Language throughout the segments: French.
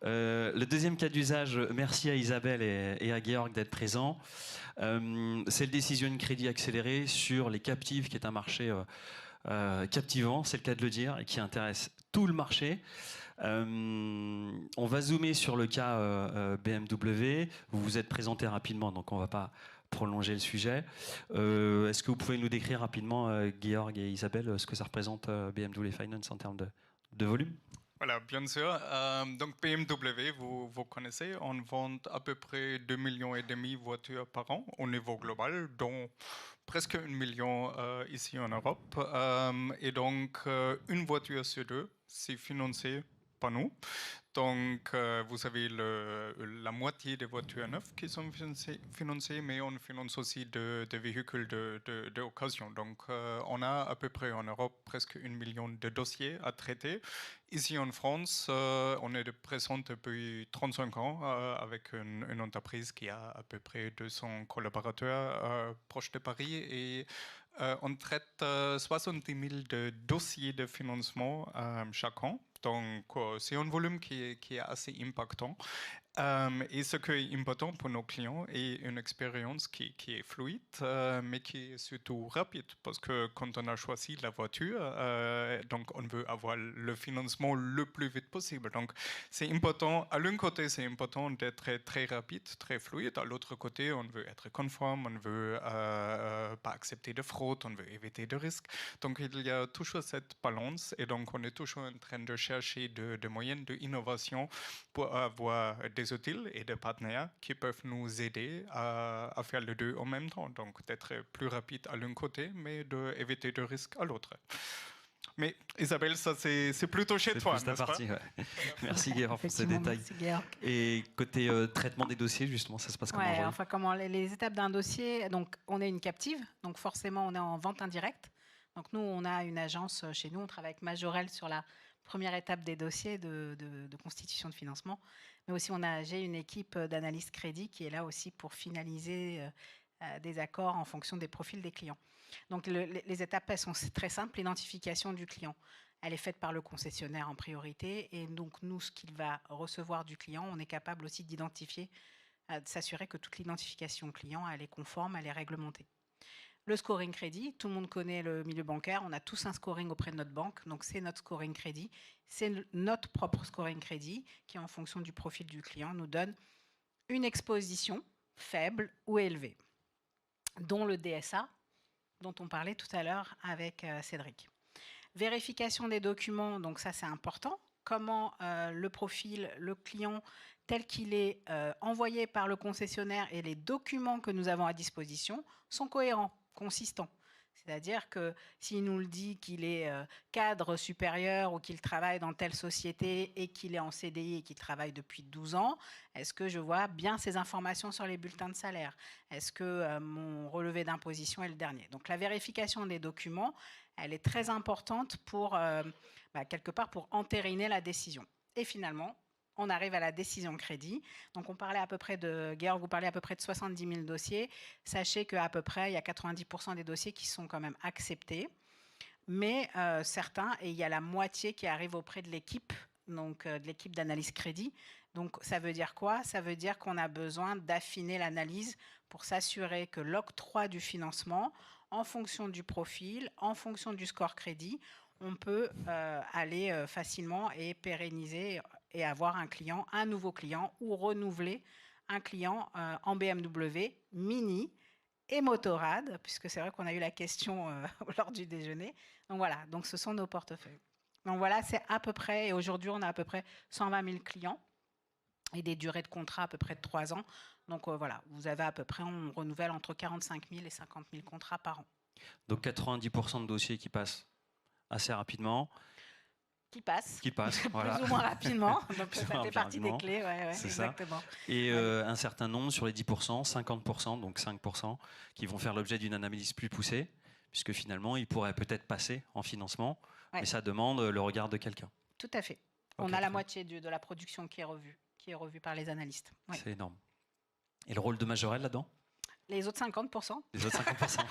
Le deuxième cas d'usage, merci à Isabelle et à Georg d'être présents. C'est le Decision Crédit accéléré sur les captives, qui est un marché captivant, c'est le cas de le dire, et qui intéresse tout le marché. On va zoomer sur le cas BMW. Vous vous êtes présenté rapidement, donc on ne va pas prolonger le sujet. Est-ce que vous pouvez nous décrire rapidement, Georg et Isabelle, ce que ça représente BMW Finance en termes de volume? Voilà, bien sûr. Donc BMW, vous connaissez, on vend à peu près 2,5 millions de voitures par an au niveau global, dont presque 1 million ici en Europe. Et donc, une voiture sur deux, c'est financé par nous. Donc, vous avez la moitié des voitures neuves qui sont financées, mais on finance aussi des véhicules d'occasion. Donc, on a à peu près en Europe presque 1 million de dossiers à traiter. Ici en France, on est présent depuis 35 ans avec une entreprise qui a à peu près 200 collaborateurs proches de Paris et on traite 70 000 de dossiers de financement chaque an. Donc, c'est un volume qui est assez impactant. Et ce qui est important pour nos clients est une expérience qui est fluide, mais qui est surtout rapide. Parce que quand on a choisi la voiture, donc on veut avoir le financement le plus vite possible. Donc, c'est important. À l'un côté, c'est important d'être très rapide, très fluide. À l'autre côté, on veut être conforme, on veut pas accepter de fraude, on veut éviter de risques. Donc, il y a toujours cette balance. Et donc, on est toujours en train de chercher de moyens d'innovation pour avoir des outils et des partenaires qui peuvent nous aider à faire les deux en même temps. Donc, d'être plus rapide à l'un côté, mais d'éviter de risques à l'autre. Mais Isabelle, ça c'est plutôt chez toi, n'est-ce pas? Ouais. Merci Georg pour ces détails. Et côté traitement des dossiers, justement, ça se passe comment? Enfin, comment les étapes d'un dossier. Donc, on est une captive, donc forcément, on est en vente indirecte. Donc, nous, on a une agence chez nous, on travaille avec Majorel sur la première étape des dossiers de constitution de financement. Mais aussi, j'ai une équipe d'analyse crédit qui est là aussi pour finaliser des accords en fonction des profils des clients. Donc, les étapes, elles sont très simples. L'identification du client, elle est faite par le concessionnaire en priorité. Et donc, nous, ce qu'il va recevoir du client, on est capable aussi d'identifier, de s'assurer que toute l'identification client, elle est conforme, elle est réglementée. Le scoring crédit, tout le monde connaît le milieu bancaire, on a tous un scoring auprès de notre banque, donc c'est notre scoring crédit, c'est notre propre scoring crédit qui, en fonction du profil du client, nous donne une exposition faible ou élevée, dont le DSA, dont on parlait tout à l'heure avec Cédric. Vérification des documents, donc ça c'est important. Comment le profil, le client tel qu'il est envoyé par le concessionnaire et les documents que nous avons à disposition sont cohérents, consistants. C'est-à-dire que s'il nous le dit qu'il est cadre supérieur ou qu'il travaille dans telle société et qu'il est en CDI et qu'il travaille depuis 12 ans, est-ce que je vois bien ces informations sur les bulletins de salaire? Est-ce que mon relevé d'imposition est le dernier? Donc la vérification des documents, elle est très importante pour, quelque part, pour entériner la décision. Et finalement, on arrive à la décision crédit. Donc, on parlait à peu près Georg, vous parlez à peu près de 70 000 dossiers. Sachez qu'à peu près, il y a 90% des dossiers qui sont quand même acceptés. Mais certains, et il y a la moitié qui arrive auprès de l'équipe, donc de l'équipe d'analyse crédit. Donc, ça veut dire quoi? Ça veut dire qu'on a besoin d'affiner l'analyse pour s'assurer que l'octroi du financement, en fonction du profil, en fonction du score crédit, on peut aller facilement et pérenniser et avoir un nouveau client ou renouveler un client en BMW Mini et Motorrad, puisque c'est vrai qu'on a eu la question lors du déjeuner. Donc voilà, donc ce sont nos portefeuilles. Donc voilà, c'est à peu près, et aujourd'hui on a à peu près 120 000 clients et des durées de contrat à peu près de 3 ans. Donc voilà, vous avez à peu près, on renouvelle entre 45 000 et 50 000 contrats par an. Donc 90% de dossiers qui passent assez rapidement. Qui passent, voilà. Plus ou moins rapidement. Donc ça fait partie des clés, c'est exactement. Ça. Et un certain nombre sur les 10%, 50%, donc 5%, qui vont faire l'objet d'une analyse plus poussée, puisque finalement, ils pourraient peut-être passer en financement, mais ça demande le regard de quelqu'un. Tout à fait. On a la moitié de la production qui est revue par les analystes. Ouais. C'est énorme. Et le rôle de Majorel là-dedans? Les autres 50%. Les autres 50%.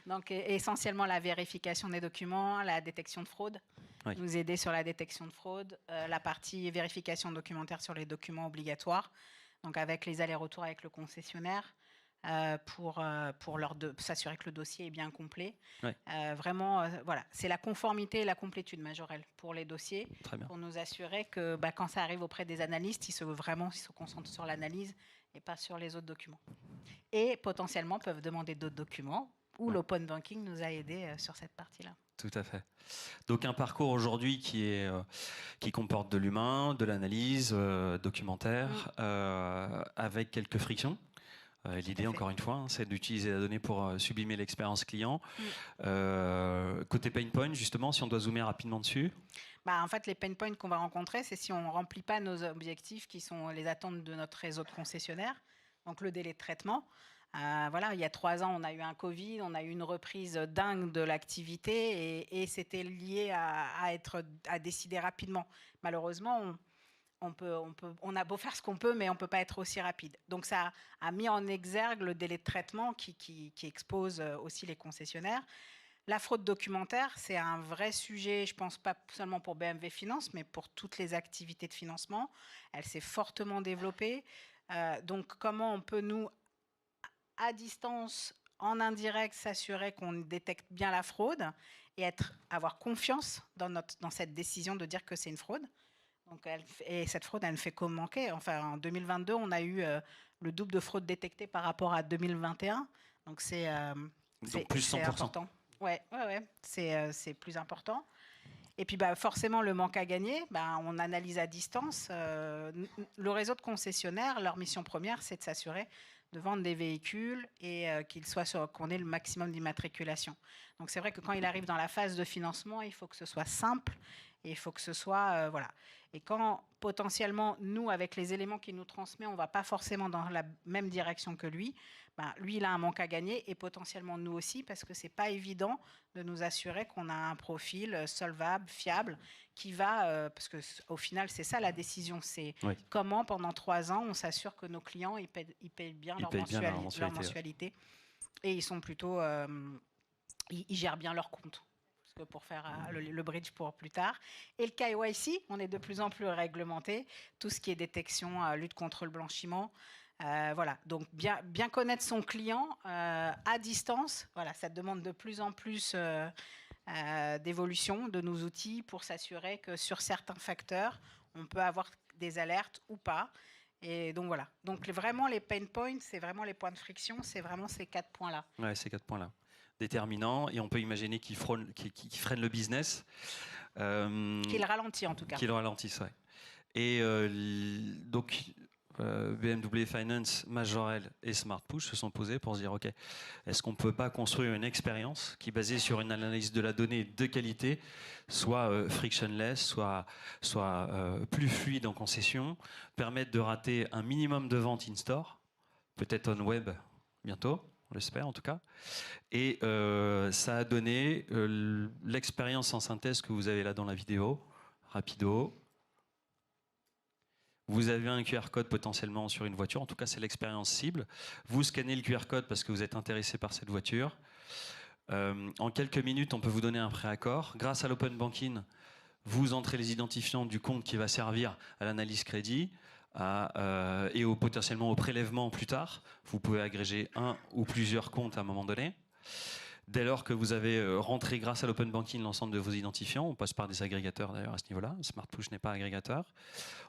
donc, essentiellement la vérification des documents, la détection de fraude. Oui. nous aider sur la détection de fraude, la partie vérification documentaire sur les documents obligatoires, donc avec les allers-retours avec le concessionnaire, pour s'assurer que le dossier est bien complet. Oui. Vraiment, voilà, c'est la conformité et la complétude majorelle pour les dossiers, Très bien. pour nous assurer que quand ça arrive auprès des analystes, ils se concentrent sur l'analyse et pas sur les autres documents. Et potentiellement peuvent demander d'autres documents, où Ouais. l'open banking nous a aidés sur cette partie-là. Tout à fait. Donc un parcours aujourd'hui qui comporte de l'humain, de l'analyse documentaire, avec quelques frictions. L'idée, encore une fois, hein, c'est d'utiliser la donnée pour sublimer l'expérience client. Côté pain point, justement, si on doit zoomer rapidement dessus. En fait, les pain points qu'on va rencontrer, c'est si on ne remplit pas nos objectifs qui sont les attentes de notre réseau de concessionnaires, donc le délai de traitement. Voilà, il y a 3 ans, on a eu un Covid, on a eu une reprise dingue de l'activité et c'était lié à décider rapidement. Malheureusement, on a beau faire ce qu'on peut, mais on ne peut pas être aussi rapide. Donc ça a mis en exergue le délai de traitement qui expose aussi les concessionnaires. La fraude documentaire, c'est un vrai sujet, je pense pas seulement pour BMW Finance, mais pour toutes les activités de financement. Elle s'est fortement développée. Donc comment on peut, nous, à distance, en indirect, s'assurer qu'on détecte bien la fraude et avoir confiance dans cette décision de dire que c'est une fraude. Donc et cette fraude, elle ne fait que manquer. Enfin, en 2022, on a eu le double de fraude détectée par rapport à 2021. Donc c'est plus 100%. important. Ouais, c'est plus important. Et puis forcément, le manque à gagner, on analyse à distance. Le réseau de concessionnaires, leur mission première, c'est de s'assurer de vendre des véhicules et qu'on ait le maximum d'immatriculation. Donc c'est vrai que quand il arrive dans la phase de financement, il faut que ce soit simple et il faut que ce soit voilà. Et quand potentiellement nous, avec les éléments qu'il nous transmet, on ne va pas forcément dans la même direction que lui, lui il a un manque à gagner et potentiellement nous aussi, parce que c'est pas évident de nous assurer qu'on a un profil solvable, fiable, qui va, parce que au final c'est ça la décision, c'est comment pendant 3 ans on s'assure que nos clients ils payent bien leur mensualité et ils sont plutôt, ils gèrent bien leur compte. Pour faire le bridge pour plus tard. Et le KYC, on est de plus en plus réglementé, tout ce qui est détection, lutte contre le blanchiment. Voilà, donc bien connaître son client à distance, voilà, ça demande de plus en plus d'évolution de nos outils pour s'assurer que sur certains facteurs, on peut avoir des alertes ou pas. Et donc voilà, donc vraiment les pain points, c'est vraiment les points de friction, c'est vraiment ces 4 points-là. Ouais, ces 4 points-là. Déterminant, et on peut imaginer qu'ils freinent le business. Qu'il ralentit en tout cas. Qu'ils ralentissent, ouais. Et donc, BMW Finance, Majorel et Smart Push se sont posés pour se dire, OK, est-ce qu'on ne peut pas construire une expérience qui, basée sur une analyse de la donnée de qualité, soit frictionless, soit plus fluide en concession, permettre de rater un minimum de ventes in-store, peut-être on web bientôt, on l'espère en tout cas. Et ça a donné l'expérience en synthèse que vous avez là dans la vidéo, rapido. Vous avez un QR code potentiellement sur une voiture, en tout cas c'est l'expérience cible. Vous scannez le QR code parce que vous êtes intéressé par cette voiture. En quelques minutes, on peut vous donner un préaccord. Grâce à l'open banking, vous entrez les identifiants du compte qui va servir à l'analyse crédit et potentiellement au prélèvement plus tard. Vous pouvez agréger un ou plusieurs comptes à un moment donné. Dès lors que vous avez rentré grâce à l'open banking l'ensemble de vos identifiants, on passe par des agrégateurs d'ailleurs à ce niveau-là, Smart Push n'est pas agrégateur,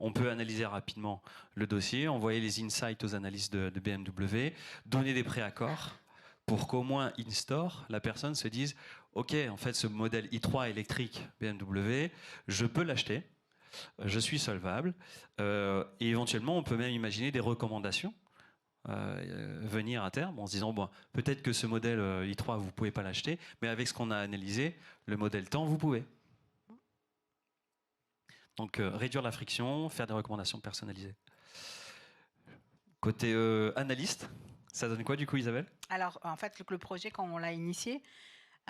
on peut analyser rapidement le dossier, envoyer les insights aux analystes de BMW, donner des préaccords pour qu'au moins in-store, la personne se dise « Ok, en fait ce modèle i3 électrique BMW, je peux l'acheter, je suis solvable et éventuellement on peut même imaginer des recommandations venir à terme en se disant bon, peut-être que ce modèle i3 vous pouvez pas l'acheter, mais avec ce qu'on a analysé, le modèle temps vous pouvez. Donc réduire la friction, faire des recommandations personnalisées. Côté analyste, ça donne quoi du coup, Isabelle? Alors en fait le projet quand on l'a initié,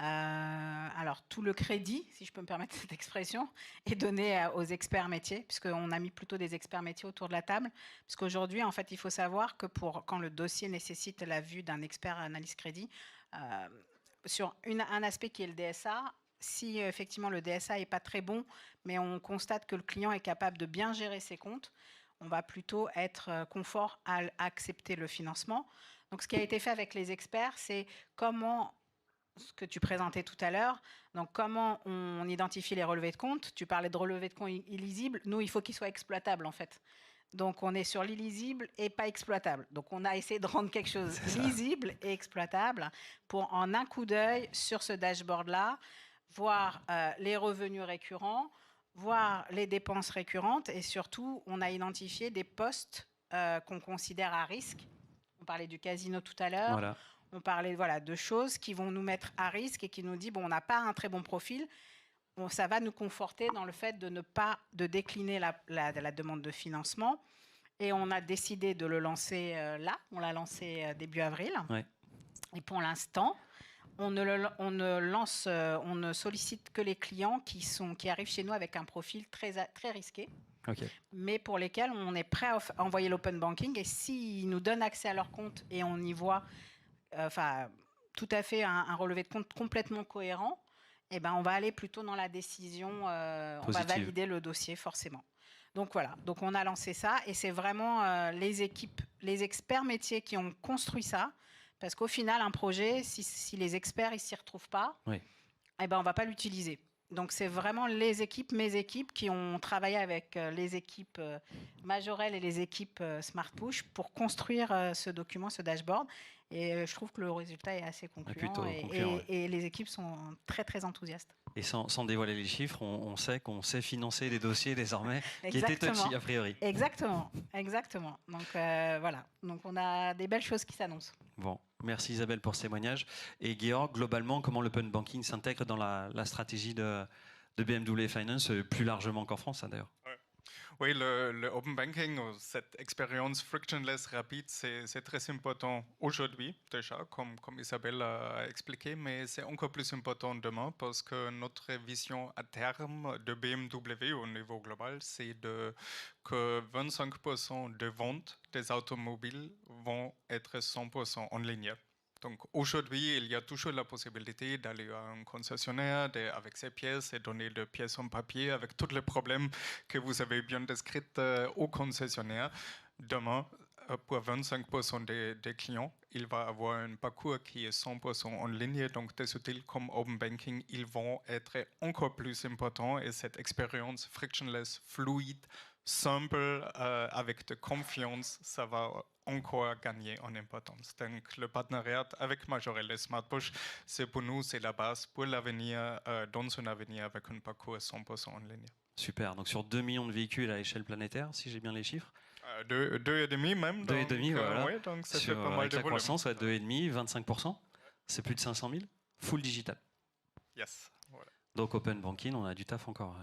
alors tout le crédit, si je peux me permettre cette expression, est donné aux experts métiers, puisqu'on a mis plutôt des experts métiers autour de la table, puisqu'aujourd'hui, en fait, il faut savoir que quand le dossier nécessite la vue d'un expert analyse crédit, sur un aspect qui est le DSA, si effectivement le DSA n'est pas très bon, mais on constate que le client est capable de bien gérer ses comptes, on va plutôt être confort à accepter le financement. Donc, ce qui a été fait avec les experts, c'est comment, ce que tu présentais tout à l'heure, donc comment on identifie les relevés de compte. Tu parlais de relevés de compte illisibles. Nous, il faut qu'ils soient exploitables, en fait. Donc, on est sur l'illisible et pas exploitable. Donc, on a essayé de rendre quelque chose lisible et exploitable pour, en un coup d'œil, sur ce dashboard-là, voir les revenus récurrents, voir les dépenses récurrentes et surtout, on a identifié des postes qu'on considère à risque. On parlait du casino tout à l'heure. Voilà. On parlait de choses qui vont nous mettre à risque et qui nous disent, bon, on n'a pas un très bon profil. Bon, ça va nous conforter dans le fait de ne pas décliner la demande de financement. Et on a décidé de le lancer là. On l'a lancé début avril. Ouais. Et pour l'instant, on ne sollicite que les clients qui arrivent chez nous avec un profil très risqué. Okay. Mais pour lesquels on est prêt à envoyer l'open banking. Et s'ils nous donnent accès à leur compte et on y voit tout à fait un relevé de compte complètement cohérent, eh ben, on va aller plutôt dans la décision, on va valider le dossier forcément. Donc voilà, donc on a lancé ça et c'est vraiment les équipes, les experts métiers qui ont construit ça, parce qu'au final, un projet, si les experts ne s'y retrouvent pas, oui. Eh ben, on ne va pas l'utiliser. Donc c'est vraiment les équipes, mes équipes, qui ont travaillé avec les équipes Majorel et les équipes Smart Push pour construire ce document, ce dashboard. Et je trouve que le résultat est assez concluant. Et les équipes sont très, très enthousiastes. Et sans dévoiler les chiffres, on sait qu'on sait financer des dossiers désormais qui étaient touchy a priori. Exactement, exactement. Donc voilà, donc on a des belles choses qui s'annoncent. Bon, merci Isabelle pour ce témoignage. Et Georg, globalement, comment l'open banking s'intègre dans la stratégie de BMW Finance, plus largement qu'en France d'ailleurs? Oui, le open banking, cette expérience frictionless rapide, c'est très important aujourd'hui déjà, comme Isabelle a expliqué, mais c'est encore plus important demain parce que notre vision à terme de BMW au niveau global, c'est que 25% des ventes des automobiles vont être 100% en ligne. Donc aujourd'hui, il y a toujours la possibilité d'aller à un concessionnaire avec ses pièces et donner des pièces en papier avec tous les problèmes que vous avez bien décrits au concessionnaire. Demain, pour 25% des clients, il va avoir un parcours qui est 100% en ligne. Donc des outils comme Open Banking, ils vont être encore plus importants et cette expérience frictionless, fluide, simple, avec de confiance, ça va encore gagner en importance. Donc le partenariat avec Majorel et Smart Push, c'est pour nous, c'est la base pour l'avenir, dans un avenir avec un parcours 100% en ligne. Super, donc sur 2 millions de véhicules à échelle planétaire, si j'ai bien les chiffres. 2,5 même. 2,5, voilà. Ouais, donc ça fait pas mal avec de la volume. croissance, 2,5, 25%, c'est plus de 500 000, full digital. Yes. Voilà. Donc open banking, on a du taf encore.